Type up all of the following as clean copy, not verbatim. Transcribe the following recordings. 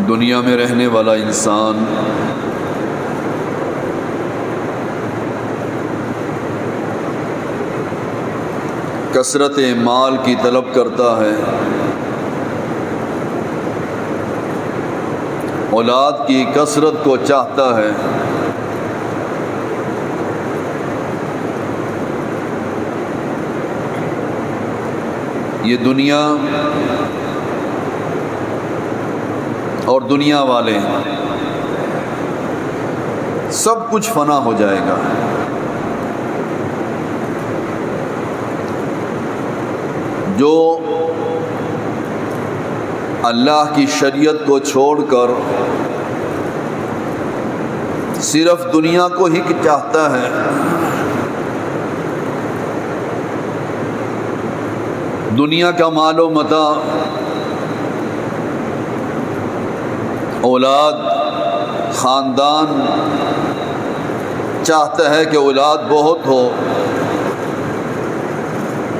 دنیا میں رہنے والا انسان کثرت مال کی طلب کرتا ہے، اولاد کی کثرت کو چاہتا ہے، یہ دنیا اور دنیا والے سب کچھ فنا ہو جائے گا۔ جو اللہ کی شریعت کو چھوڑ کر صرف دنیا کو ہی چاہتا ہے، دنیا کا مال و متاع، اولاد، خاندان، چاہتا ہے کہ اولاد بہت ہو،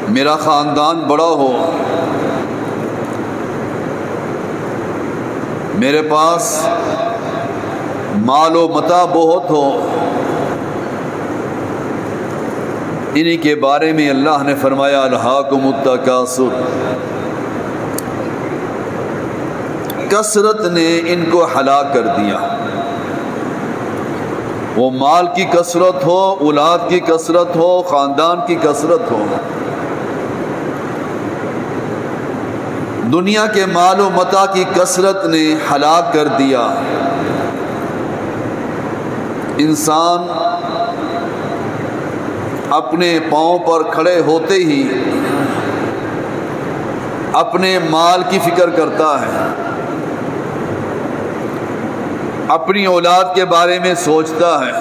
میرا خاندان بڑا ہو، میرے پاس مال و متاع بہت ہو۔ انہی کے بارے میں اللہ نے فرمایا الہاکم التکاثر، کثرت نے ان کو ہلاک کر دیا۔ وہ مال کی کثرت ہو، اولاد کی کثرت ہو، خاندان کی کثرت ہو، دنیا کے مال و متاع کی کثرت نے ہلاک کر دیا۔ انسان اپنے پاؤں پر کھڑے ہوتے ہی اپنے مال کی فکر کرتا ہے، اپنی اولاد کے بارے میں سوچتا ہے،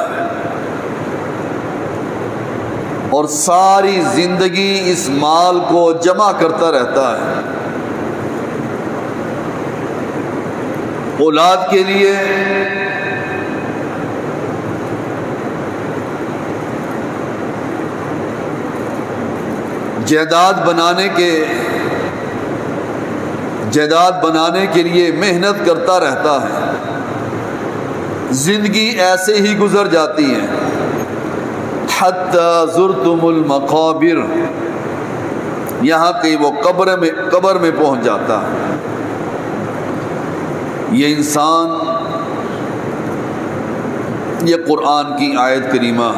اور ساری زندگی اس مال کو جمع کرتا رہتا ہے۔ اولاد کے لیے جائیداد بنانے کے لیے محنت کرتا رہتا ہے، زندگی ایسے ہی گزر جاتی ہے۔ حتی زرتم المقابر، یہاں کہ وہ قبر میں پہنچ جاتا ہے۔ یہ انسان، یہ قرآن کی آیت کریمہ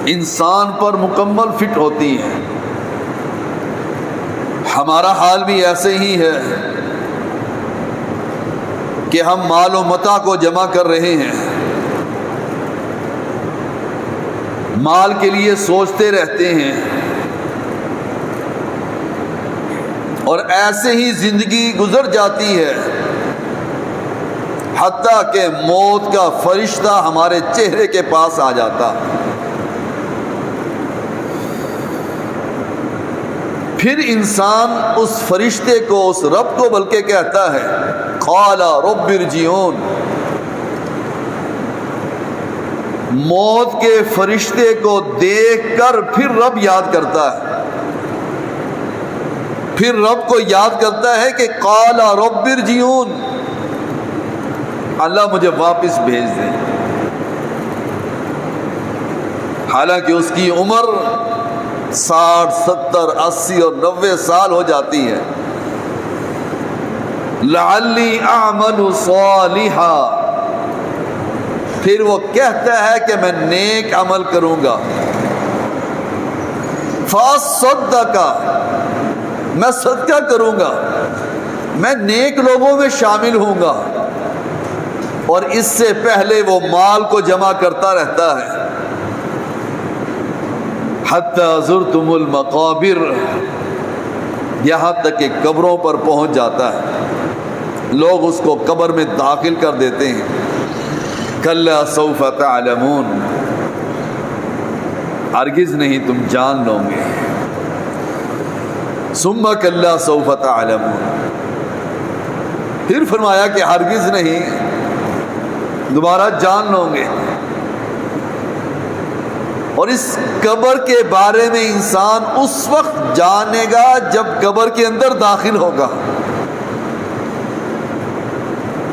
انسان پر مکمل فٹ ہوتی ہے۔ ہمارا حال بھی ایسے ہی ہے کہ ہم مال و متاع کو جمع کر رہے ہیں، مال کے لیے سوچتے رہتے ہیں، اور ایسے ہی زندگی گزر جاتی ہے، حتیٰ کہ موت کا فرشتہ ہمارے چہرے کے پاس آ جاتا۔ پھر انسان اس فرشتے کو، اس رب کو بلکہ کہتا ہے قال رب ارجعون، موت کے فرشتے کو دیکھ کر پھر رب یاد کرتا ہے، پھر رب کو یاد کرتا ہے کہ قال رب ارجعون، اللہ مجھے واپس بھیج دے۔ حالانکہ اس کی عمر 60، 70، 80 اور 90 سال ہو جاتی ہے۔ لعلی اعمل صالحا، پھر وہ کہتا ہے کہ میں نیک عمل کروں گا۔ فاصدق، میں صدقہ کروں گا، میں نیک لوگوں میں شامل ہوں گا۔ اور اس سے پہلے وہ مال کو جمع کرتا رہتا ہے۔ حتی زرتم المقابر، یہاں تک کہ قبروں پر پہنچ جاتا ہے، لوگ اس کو قبر میں داخل کر دیتے ہیں۔ کلا سوف تعلمون، ہرگز نہیں تم جان لو گے۔ ثم کلا سوف تعلمون، پھر فرمایا کہ ہرگز نہیں، دوبارہ جان لو گے۔ اور اس قبر کے بارے میں انسان اس وقت جانے گا جب قبر کے اندر داخل ہوگا۔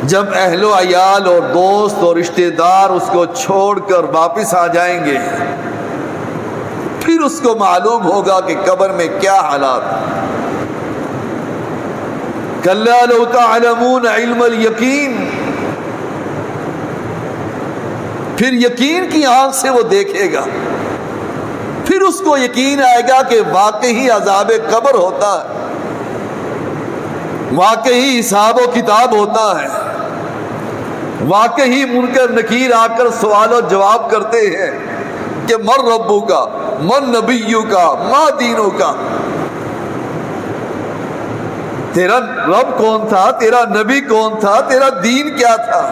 جب اہل و عیال اور دوست اور رشتہ دار اس کو چھوڑ کر واپس آ جائیں گے، پھر اس کو معلوم ہوگا کہ قبر میں کیا حالات۔ کلا لو تعلمون علم الیقین، پھر یقین کی آنکھ سے وہ دیکھے گا، پھر اس کو یقین آئے گا کہ واقعی عذاب قبر ہوتا ہے، واقعی حساب و کتاب ہوتا ہے، واقعی منکر نکیر آ کر سوال و جواب کرتے ہیں کہ من ربو کا، من نبیو کا، ما دینو کا، تیرا رب کون تھا، تیرا نبی کون تھا، تیرا دین کیا تھا۔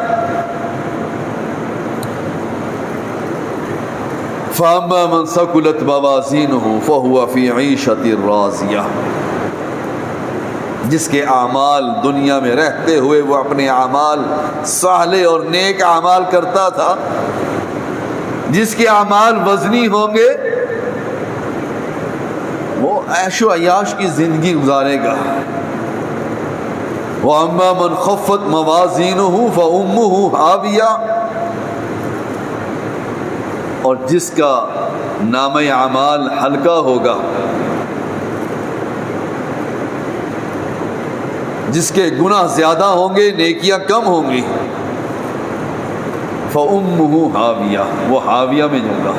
فَأَمَّا مَنْ ثَقُلَتْ مَوَازِينُهُ فَهُوَ فِي عِيشَةٍ رَاضِيَةٍ، جس کے اعمال دنیا میں رہتے ہوئے وہ اپنے اعمال صالح اور نیک اعمال کرتا تھا، جس کے اعمال وزنی ہوں گے وہ عیش و عیاش کی زندگی گزارے گا۔ وَأَمَّا مَنْ خَفَّتْ مَوَازِينُهُ فَأُمُّهُ هَاوِيَةٌ، اور جس کا نامہ اعمال ہلکا ہوگا، جس کے گناہ زیادہ ہوں گے نیکیاں کم ہوں گی، فَأُمُّهُ ہاویہ، وہ ہاویہ میں ہوگا۔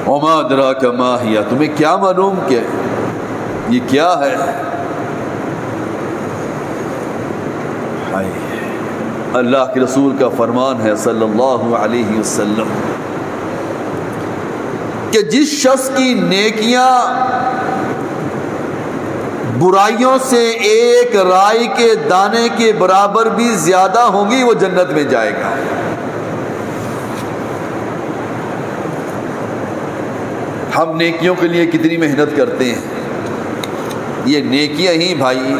وَمَا أَدْرَاكَ مَا هِيَ، تمہیں کیا معلوم کہ یہ کیا ہے؟ اللہ کے رسول کا فرمان ہے صلی اللہ علیہ وسلم کہ جس شخص کی نیکیاں برائیوں سے ایک رائی کے دانے کے برابر بھی زیادہ ہوں گی وہ جنت میں جائے گا۔ ہم نیکیوں کے لیے کتنی محنت کرتے ہیں، یہ نیکیاں ہی بھائی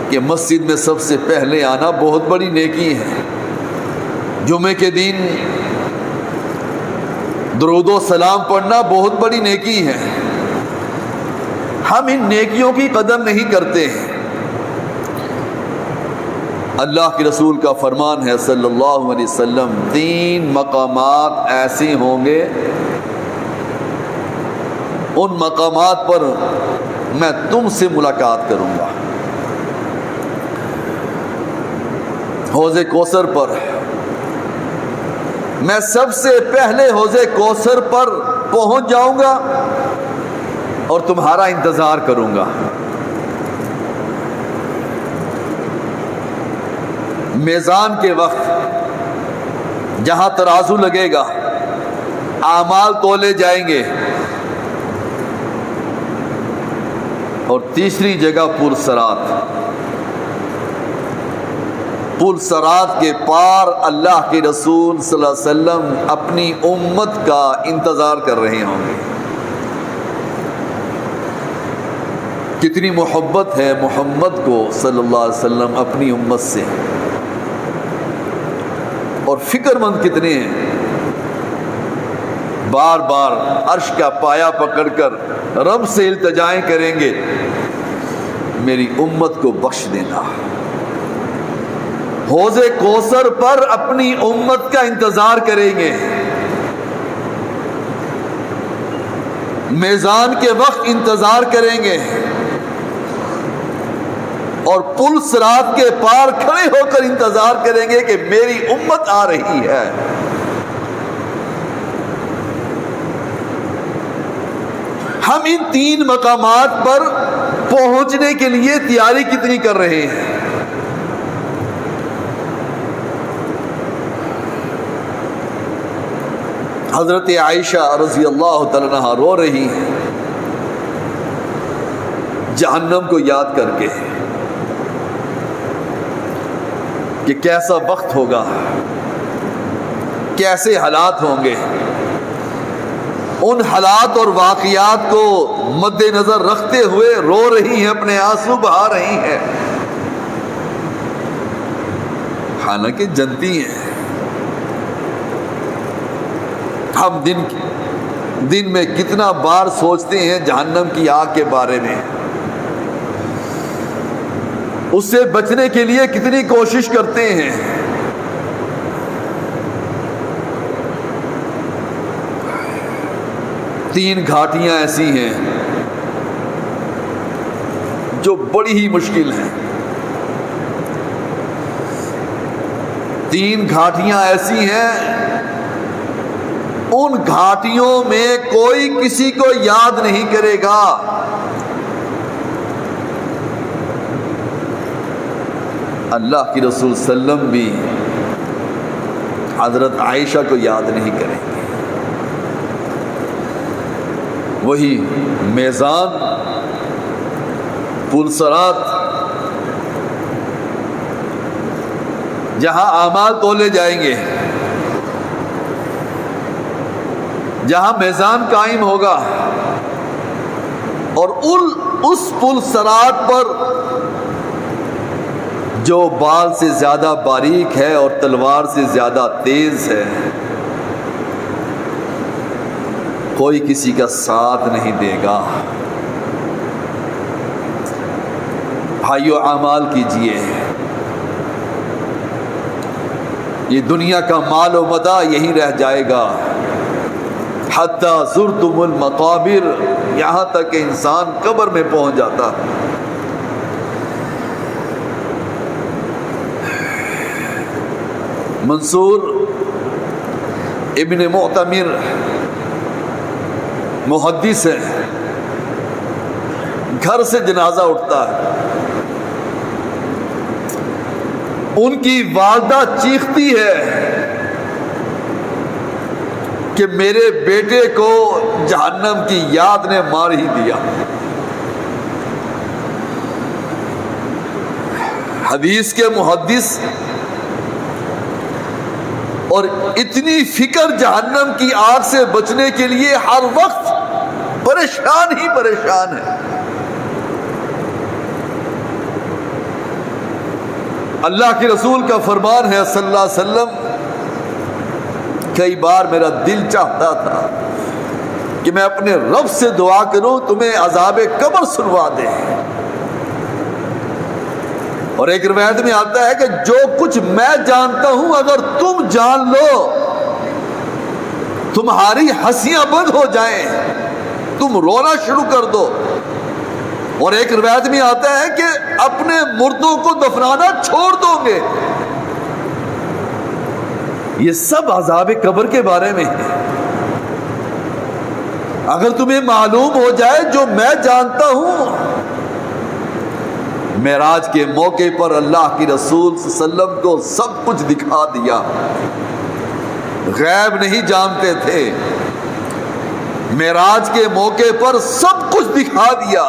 کہ مسجد میں سب سے پہلے آنا بہت بڑی نیکی ہے، جمعے کے دن درود و سلام پڑھنا بہت بڑی نیکی ہے۔ ہم ان نیکیوں کی قدر نہیں کرتے ہیں۔ اللہ کے رسول کا فرمان ہے صلی اللہ علیہ وسلم، 3 مقامات ایسے ہوں گے ان مقامات پر میں تم سے ملاقات کروں گا۔ حوض کوثر پر میں سب سے پہلے حوض کوثر پر پہنچ جاؤں گا اور تمہارا انتظار کروں گا۔ میزان کے وقت جہاں ترازو لگے گا، اعمال تولے جائیں گے، اور تیسری جگہ پرصراط، پل صراط کے پار اللہ کے رسول صلی اللہ علیہ وسلم اپنی امت کا انتظار کر رہے ہوں گے۔ کتنی محبت ہے محمد کو صلی اللہ علیہ وسلم اپنی امت سے، اور فکر مند کتنے ہیں، بار بار عرش کا پایا پکڑ کر رب سے التجائیں کریں گے، میری امت کو بخش دینا۔ حوض کوثر پر اپنی امت کا انتظار کریں گے، میزان کے وقت انتظار کریں گے، اور پل صراط کے پار کھڑے ہو کر انتظار کریں گے کہ میری امت آ رہی ہے۔ ہم ان 3 مقامات پر پہنچنے کے لیے تیاری کتنی کر رہے ہیں؟ حضرت عائشہ رضی اللہ تعالیٰ عنہا رو رہی ہیں جہنم کو یاد کر کے کہ کیسا وقت ہوگا، کیسے حالات ہوں گے۔ ان حالات اور واقعات کو مد نظر رکھتے ہوئے رو رہی ہیں، اپنے آنسو بہا رہی ہیں، حالانکہ جانتی ہیں ہم دن میں کتنا بار سوچتے ہیں جہنم کی آگ کے بارے میں۔ اس سے بچنے کے لیے کتنی کوشش کرتے ہیں. تین گھاٹیاں ایسی ہیں جو بڑی ہی مشکل ہیں. تین گھاٹیاں ایسی ہیں، ان گھاٹیوں میں کوئی کسی کو یاد نہیں کرے گا. اللہ کی رسول صلی اللہ علیہ وسلم بھی حضرت عائشہ کو یاد نہیں کریں گے. وہی میزان، پل صراط، جہاں اعمال تولے جائیں گے، جہاں میزان قائم ہوگا، اور اس پل صراط پر جو بال سے زیادہ باریک ہے اور تلوار سے زیادہ تیز ہے، کوئی کسی کا ساتھ نہیں دے گا. بھائیو، اعمال کیجئے. یہ دنیا کا مال و متاع یہی رہ جائے گا. حتی زرتم المقابر، یہاں تک کہ انسان قبر میں پہنچ جاتا. منصور ابن معتمر محدث ہے، گھر سے جنازہ اٹھتا ہے. ان کی والدہ چیختی ہے کہ میرے بیٹے کو جہنم کی یاد نے مار ہی دیا. حدیث کے محدث، اور اتنی فکر جہنم کی آگ سے بچنے کے لیے ہر وقت پریشان ہی پریشان ہے. اللہ کے رسول کا فرمان ہے صلی اللہ علیہ وسلم، کئی بار میرا دل چاہتا تھا کہ میں اپنے رب سے دعا کروں تمہیں عذاب قبر سنوا دے. اور ایک روایت میں آتا ہے کہ جو کچھ میں جانتا ہوں اگر تم جان لو تمہاری ہنسیاں بند ہو جائیں، تم رونا شروع کر دو. اور ایک روایت میں آتا ہے کہ اپنے مردوں کو دفنانا چھوڑ دو گے. یہ سب عذاب قبر کے بارے میں ہے. اگر تمہیں معلوم ہو جائے جو میں جانتا ہوں. معراج کے موقع پر اللہ کی رسول صلی اللہ علیہ وسلم کو سب کچھ دکھا دیا. غیب نہیں جانتے تھے، معراج کے موقع پر سب کچھ دکھا دیا.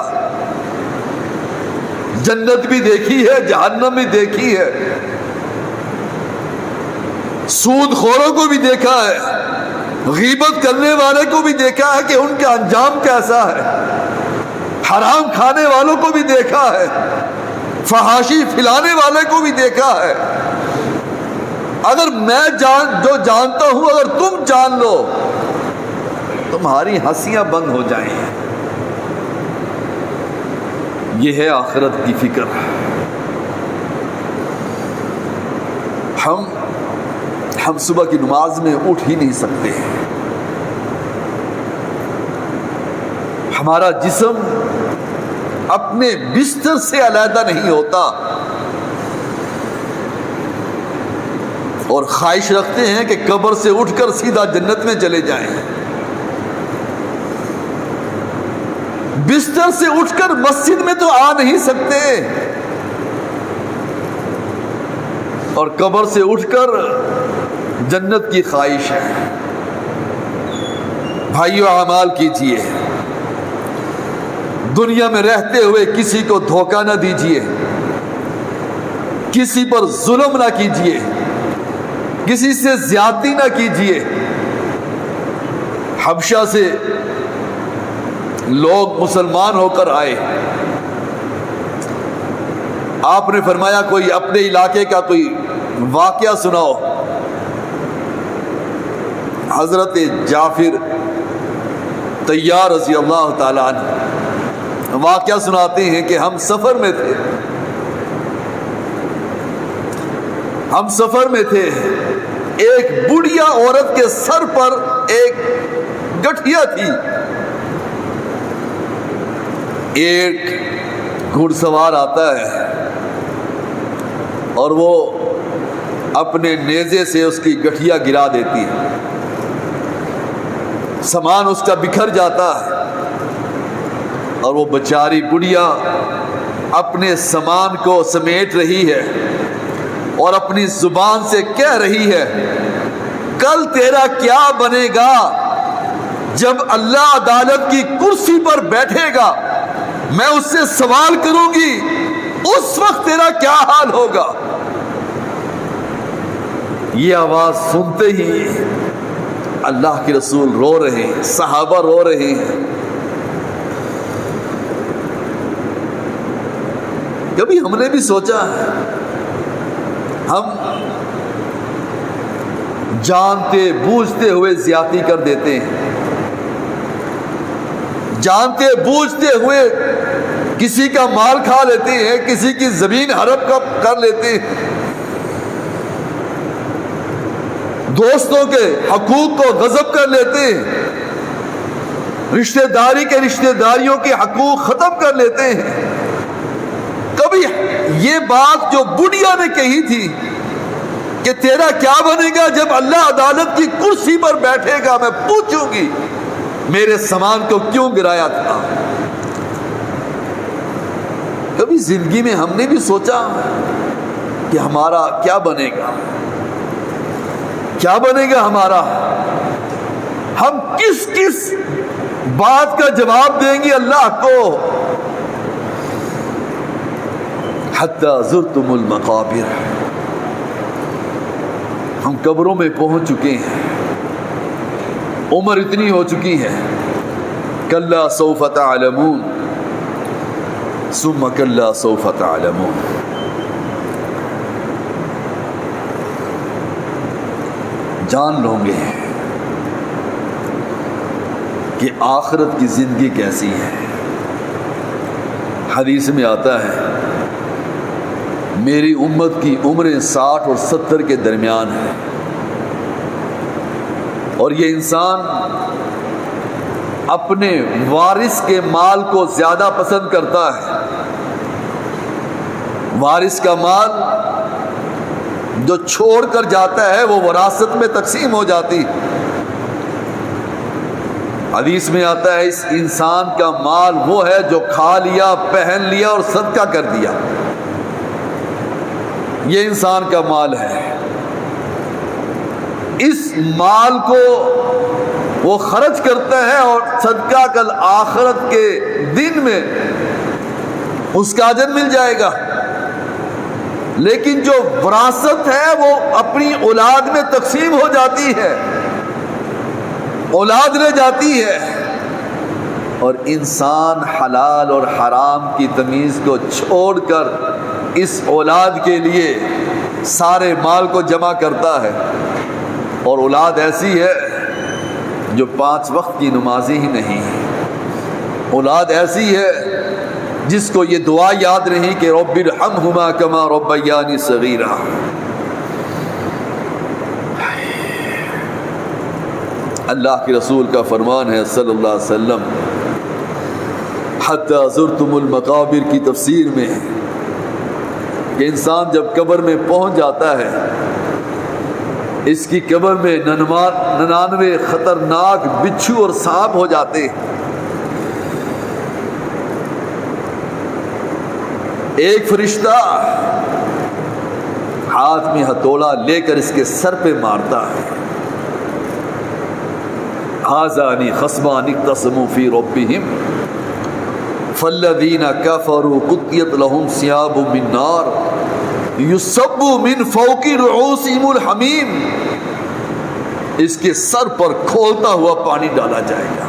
جنت بھی دیکھی ہے، جہنم بھی دیکھی ہے، سود خوروں کو بھی دیکھا ہے، غیبت کرنے والے کو بھی دیکھا ہے کہ ان کا انجام کیسا ہے، حرام کھانے والوں کو بھی دیکھا ہے، فحاشی پھیلانے والے کو بھی دیکھا ہے. اگر میں جو جانتا ہوں اگر تم جان لو تمہاری ہنسیاں بند ہو جائیں. یہ ہے آخرت کی فکر. ہم صبح کی نماز میں اٹھ ہی نہیں سکتے. ہمارا جسم اپنے بستر سے علیحدہ نہیں ہوتا اور خواہش رکھتے ہیں کہ قبر سے اٹھ کر سیدھا جنت میں چلے جائیں. بستر سے اٹھ کر مسجد میں تو آ نہیں سکتے اور قبر سے اٹھ کر جنت کی خواہش ہے. بھائیو، اعمال کیجئے. دنیا میں رہتے ہوئے کسی کو دھوکہ نہ دیجئے، کسی پر ظلم نہ کیجئے، کسی سے زیادتی نہ کیجئے. حبشہ سے لوگ مسلمان ہو کر آئے. آپ نے فرمایا کوئی اپنے علاقے کا کوئی واقعہ سناؤ. حضرت جعفر طیار رضی اللہ تعالیٰ عنہ واقعہ سناتے ہیں کہ ہم سفر میں تھے. ہم سفر میں تھے، ایک بڑھیا عورت کے سر پر ایک گٹھیا تھی، ایک گھڑ سوار آتا ہے اور وہ اپنے نیزے سے اس کی گٹھیا گرا دیتی ہے، سامان اس کا بکھر جاتا ہے اور وہ بیچاری بڑھیا اپنے سامان کو سمیٹ رہی ہے اور اپنی زبان سے کہہ رہی ہے، کل تیرا کیا بنے گا جب اللہ عدالت کی کرسی پر بیٹھے گا، میں اس سے سوال کروں گی، اس وقت تیرا کیا حال ہوگا۔ یہ آواز سنتے ہی اللہ کے رسول رو رہے ہیں، صحابہ رو رہے ہیں۔ کبھی ہم نے بھی سوچا ہم جانتے بوجھتے ہوئے زیادتی کر دیتے ہیں، جانتے بوجھتے ہوئے کسی کا مال کھا لیتے ہیں، کسی کی زمین ہڑپ کر لیتے ہیں، دوستوں کے حقوق کو غصب کر لیتے ہیں، رشتہ داری کے رشتہ داریوں کے حقوق ختم کر لیتے ہیں۔ کبھی یہ بات جو بڑھیا نے کہی تھی کہ تیرا کیا بنے گا جب اللہ عدالت کی کرسی پر بیٹھے گا، میں پوچھوں گی میرے سامان کو کیوں گرایا تھا۔ کبھی زندگی میں ہم نے بھی سوچا کہ ہمارا کیا بنے گا، کیا بنے گا ہمارا، ہم کس کس بات کا جواب دیں گے اللہ کو۔ حتی زرتم المقابر، ہم قبروں میں پہنچ چکے ہیں، عمر اتنی ہو چکی ہے، کلا سوف تعلمون ثم کلا سوف تعلمون۔ جان لوں گے کہ آخرت کی زندگی کیسی ہے۔ حدیث میں آتا ہے میری امت کی عمریں 60 اور 70 کے درمیان ہے، اور یہ انسان اپنے وارث کے مال کو زیادہ پسند کرتا ہے۔ وارث کا مال جو چھوڑ کر جاتا ہے وہ وراثت میں تقسیم ہو جاتی۔ حدیث میں آتا ہے اس انسان کا مال وہ ہے جو کھا لیا، پہن لیا اور صدقہ کر دیا، یہ انسان کا مال ہے۔ اس مال کو وہ خرچ کرتا ہے اور صدقہ کل آخرت کے دن میں اس کا اجر مل جائے گا، لیکن جو وراثت ہے وہ اپنی اولاد میں تقسیم ہو جاتی ہے، اولاد لے جاتی ہے، اور انسان حلال اور حرام کی تمیز کو چھوڑ کر اس اولاد کے لیے سارے مال کو جمع کرتا ہے، اور اولاد ایسی ہے جو 5 وقت کی نمازی ہی نہیں، اولاد ایسی ہے جس کو یہ دعا یاد نہیں کہ رب ارحمہما کما ربیانی صغیرا۔ اللہ کے رسول کا فرمان ہے صلی اللہ علیہ وسلم، حتی زرتم المقابر کی تفسیر میں کہ انسان جب قبر میں پہنچ جاتا ہے، اس کی قبر میں 99 خطرناک بچھو اور سانپ ہو جاتے ہیں۔ ایک فرشتہ ہاتھ میں ہتھوڑا لے کر اس کے سر پہ مارتا ہے، ھذان خصمان اختصموا فی ربہم فالذین کفروا قطعت لهم ثیاب من نار یصب من فوق رؤوسہم الحمیم، اس کے سر پر کھولتا ہوا پانی ڈالا جائے گا،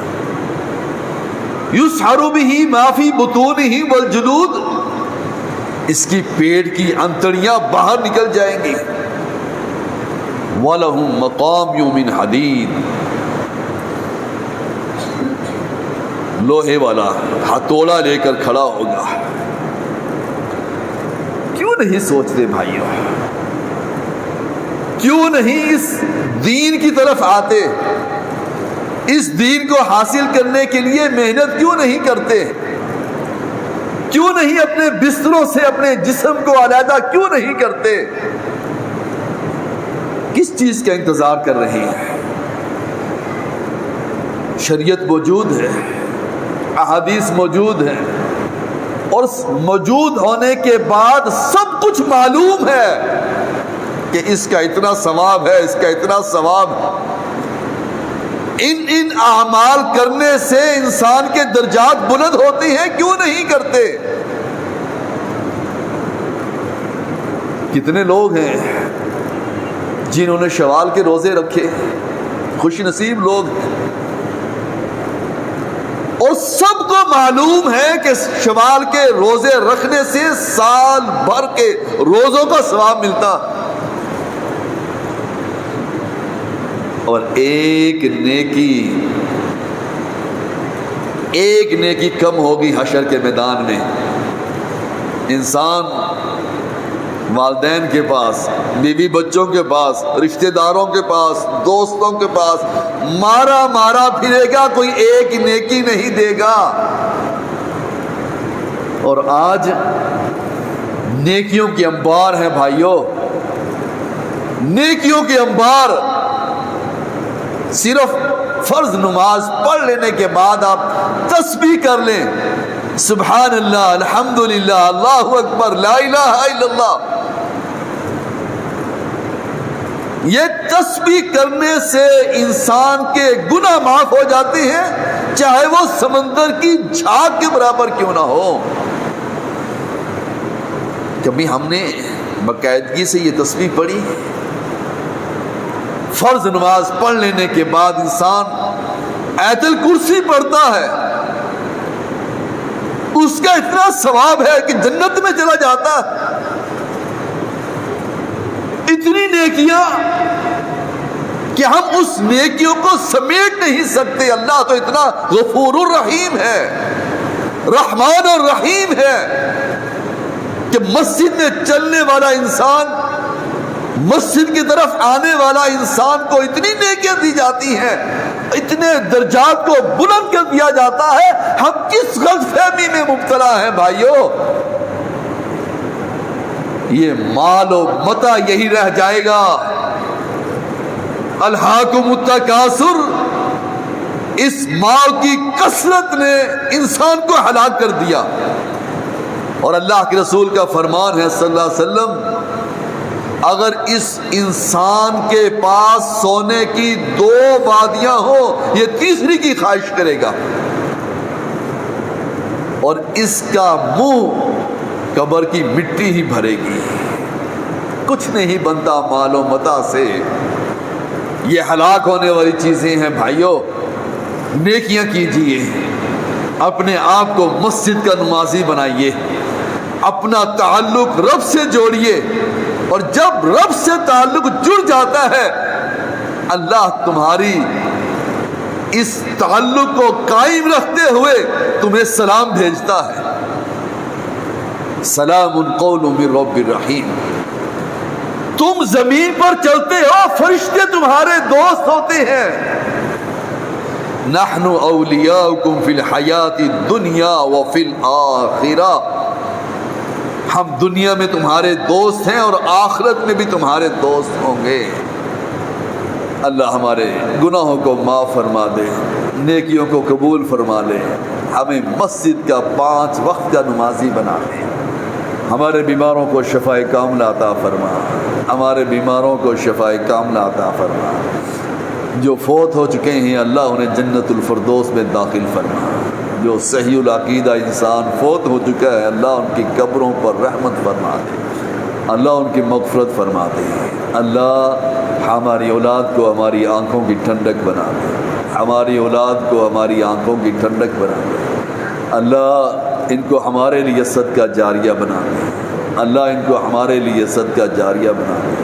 یسحر بہ ما فی بطونہ والجلود، اس کی پیٹ کی انتڑیاں باہر نکل جائیں گی، وَلَهُمْ مَقَامِعُ مِنْ حَدِيدٍ، لوہے والا ہتھوڑا لے کر کھڑا ہوگا۔ کیوں نہیں سوچتے بھائیوں، کیوں نہیں اس دین کی طرف آتے؟ اس دین کو حاصل کرنے کے لیے محنت کیوں نہیں کرتے؟ کیوں نہیں اپنے بستروں سے اپنے جسم کو علیحدہ کیوں نہیں کرتے؟ کس چیز کا انتظار کر رہے ہیں؟ شریعت موجود ہے، احادیث موجود ہے، اور موجود ہونے کے بعد سب کچھ معلوم ہے کہ اس کا اتنا ثواب ہے، اس کا اتنا ثواب ہے۔ ان اعمال کرنے سے انسان کے درجات بلند ہوتے ہیں، کیوں نہیں کرتے؟ کتنے لوگ ہیں جنہوں نے شوال کے روزے رکھے، خوش نصیب لوگ ہیں، اور سب کو معلوم ہے کہ شوال کے روزے رکھنے سے سال بھر کے روزوں کا ثواب ملتا، اور ایک نیکی کم ہوگی حشر کے میدان میں۔ انسان والدین کے پاس، بیوی بچوں کے پاس، رشتہ داروں کے پاس، دوستوں کے پاس مارا پھرے گا، کوئی ایک نیکی نہیں دے گا۔ اور آج نیکیوں کے انبار ہیں بھائیوں، نیکیوں کے انبار۔ صرف فرض نماز پڑھ لینے کے بعد آپ تسبیح کر لیں، سبحان اللہ، الحمدللہ، اللہ اکبر، لا الہ الا اللہ۔ یہ تسبیح کرنے سے انسان کے گناہ معاف ہو جاتے ہیں، چاہے وہ سمندر کی جھاگ کے برابر کیوں نہ ہو۔ کبھی ہم نے باقاعدگی سے یہ تسبیح پڑھی؟ فرض نماز پڑھ لینے کے بعد انسان آیت الکرسی پڑھتا ہے، اس کا اتنا ثواب ہے کہ جنت میں چلا جاتا ہے۔ اتنی نیکیاں کہ ہم اس نیکیوں کو سمیٹ نہیں سکتے۔ اللہ تو اتنا غفور الرحیم ہے، رحمان الرحیم ہے کہ مسجد میں چلنے والا انسان، مسجد کی طرف آنے والا انسان کو اتنی نیکیاں دی جاتی ہیں، اتنے درجات کو بلند کر دیا جاتا ہے۔ ہم کس غلط فہمی میں مبتلا ہیں بھائیوں؟ یہ مال و متاع یہی رہ جائے گا۔ الہاکم التکاثر، اس مال کی کثرت نے انسان کو ہلاک کر دیا۔ اور اللہ کے رسول کا فرمان ہے صلی اللہ علیہ وسلم، اگر اس انسان کے پاس سونے کی 2 وادیاں ہوں، یہ تیسری کی خواہش کرے گا، اور اس کا منہ قبر کی مٹی ہی بھرے گی۔ کچھ نہیں بنتا مال و متاع سے، یہ ہلاک ہونے والی چیزیں ہیں بھائیوں۔ نیکیاں کیجیے، اپنے آپ کو مسجد کا نمازی بنائیے، اپنا تعلق رب سے جوڑیے، اور جب رب سے تعلق جڑ جاتا ہے، اللہ تمہاری اس تعلق کو قائم رکھتے ہوئے تمہیں سلام بھیجتا ہے، سلام قول من رب الرحیم۔ تم زمین پر چلتے ہو، فرشتے تمہارے دوست ہوتے ہیں۔ نحن اولیاؤکم فی الحیات الدنیا وفی الآخرہ، ہم دنیا میں تمہارے دوست ہیں اور آخرت میں بھی تمہارے دوست ہوں گے۔ اللہ ہمارے گناہوں کو معاف فرما دے، نیکیوں کو قبول فرما لے، ہمیں مسجد کا 5 وقت کا نمازی بنا دے، ہمارے بیماروں کو شفائے کاملہ عطا فرما، ہمارے بیماروں کو شفائے کاملہ عطا فرما، جو فوت ہو چکے ہیں اللہ انہیں جنت الفردوس میں داخل فرما، جو صحیح العقیدہ انسان فوت ہو چکا ہے اللہ ان کی قبروں پر رحمت فرما دے، اللہ ان کی مغفرت فرما دے۔ اللہ ہماری اولاد کو ہماری آنکھوں کی ٹھنڈک بنا دے، ہماری اولاد کو ہماری آنکھوں کی ٹھنڈک بنا دے۔ اللہ ان کو ہمارے لیے صدقہ جاریہ بنا دے، اللہ ان کو ہمارے لیے صدقہ جاریہ بنا دے۔